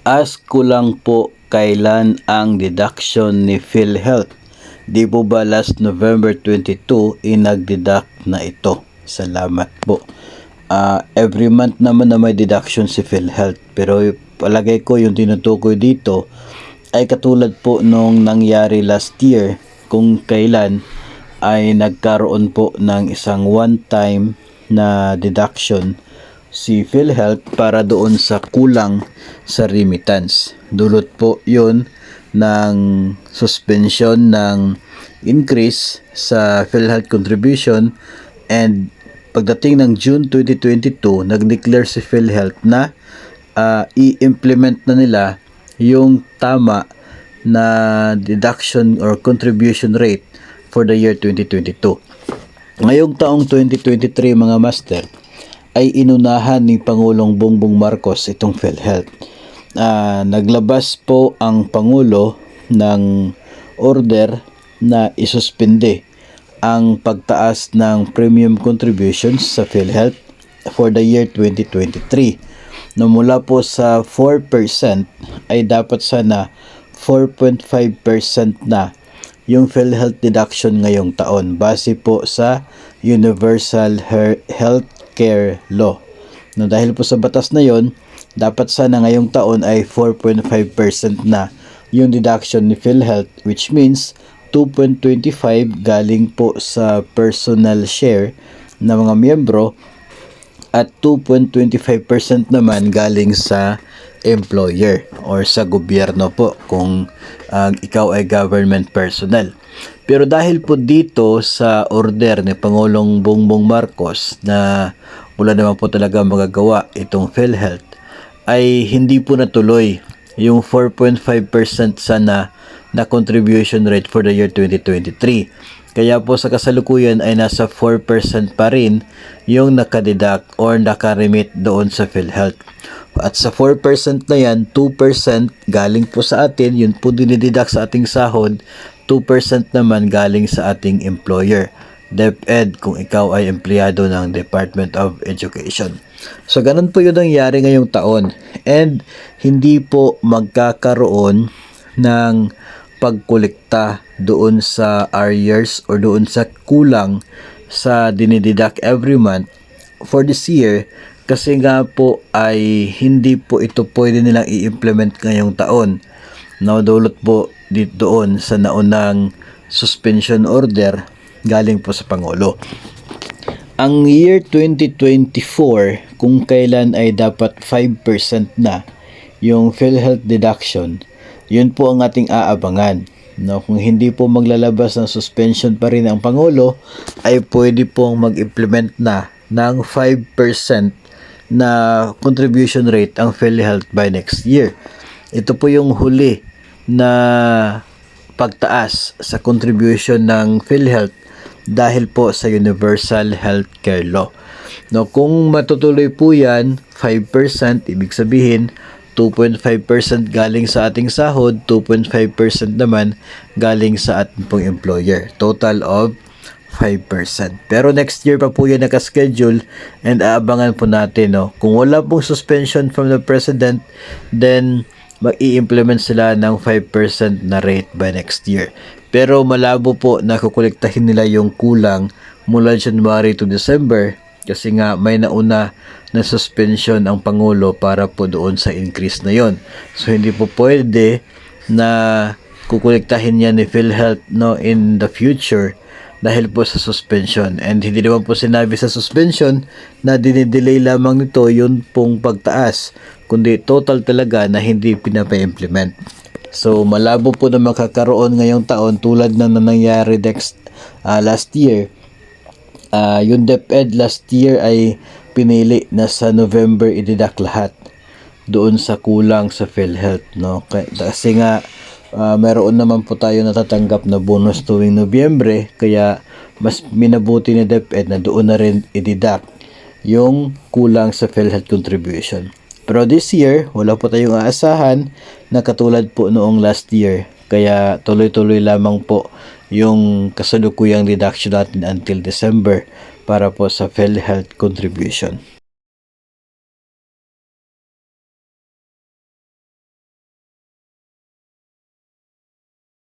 Ask ko lang po kailan ang deduction ni PhilHealth. Di po ba last November 22 inag-deduct na ito? Salamat po. Every month naman na may deduction si PhilHealth, pero palagay ko yung tinutukoy dito ay katulad po nung nangyari last year kung kailan ay nagkaroon po ng isang one-time na deduction si PhilHealth para doon sa kulang sa remittance. Dulot po yun ng suspension ng increase sa PhilHealth contribution, and pagdating ng June 2022, nag-declare si PhilHealth na i-implement na nila yung tama na deduction or contribution rate for the year 2022. Ngayong taong 2023 mga master, ay inunahan ni Pangulong Bongbong Marcos itong PhilHealth. Naglabas po ang Pangulo ng order na isuspende ang pagtaas ng premium contributions sa PhilHealth for the year 2023. No, mula po sa 4% ay dapat sana 4.5% na yung PhilHealth deduction ngayong taon base po sa Universal Health Care Law. No, dahil po sa batas na yon, dapat sana ngayong taon ay 4.5% na yung deduction ni PhilHealth, which means 2.25 galing po sa personal share ng mga miyembro at 2.25% naman galing sa employer or sa gobyerno po kung ikaw ay government personnel. Pero dahil po dito sa order ni Pangulong Bongbong Marcos na wala naman po talaga magagawa itong PhilHealth, ay hindi po natuloy yung 4.5% sana na contribution rate for the year 2023. Kaya po sa kasalukuyan ay nasa 4% pa rin yung nakadeduct or nakaremit doon sa PhilHealth. At sa 4% na yan, 2% galing po sa atin, yun po dinideduct sa ating sahod, 2% naman galing sa ating employer, DepEd, kung ikaw ay empleyado ng Department of Education. So ganun po yun nangyari ngayong taon, and hindi po magkakaroon ng pagkolekta doon sa arrears or doon sa kulang sa dinideduct every month for this year, kasi nga po ay hindi po ito pwede nilang i-implement ngayong taon. Dulot po doon sa naunang suspension order galing po sa Pangulo. Ang year 2024, kung kailan ay dapat 5% na yung PhilHealth deduction, yun po ang ating aabangan. Kung hindi po maglalabas ng suspension pa rin ang Pangulo, ay pwede pong mag-implement na ng 5% na contribution rate ang PhilHealth by next year. Ito po yung huli na pagtaas sa contribution ng PhilHealth dahil po sa Universal Health Care Law. Kung matutuloy po yan, 5%, ibig sabihin 2.5% galing sa ating sahod, 2.5% naman galing sa ating pong employer. Total of 5%. Pero next year pa po yan nakaschedule, and aabangan po natin. Kung wala pong suspension from the President, then mag-i-implement sila ng 5% na rate by next year. Pero malabo po na kukolektahin nila yung kulang mula January to December, kasi nga may nauna na suspension ang Pangulo para po doon sa increase na yon. So hindi po pwede na kukolektahin yan ni PhilHealth in the future dahil po sa suspension. And hindi naman po sinabi sa suspension na dinidelay lamang nito yung pong pagtaas, kundi total talaga na hindi pinapa-implement. So malabo po na makakaroon ngayong taon tulad na nangyari last year. Yung DepEd last year ay pinili na sa November i-deduct lahat doon sa kulang sa PhilHealth. Kasi nga mayroon naman po tayo natatanggap na bonus tuwing Nobyembre, kaya mas minabuti ni DepEd na doon na rin i-deduct yung kulang sa PhilHealth contribution. Pero this year, wala po tayong aasahan na katulad po noong last year, kaya tuloy-tuloy lamang po yung kasalukuyang deduction natin until December para po sa PhilHealth contribution.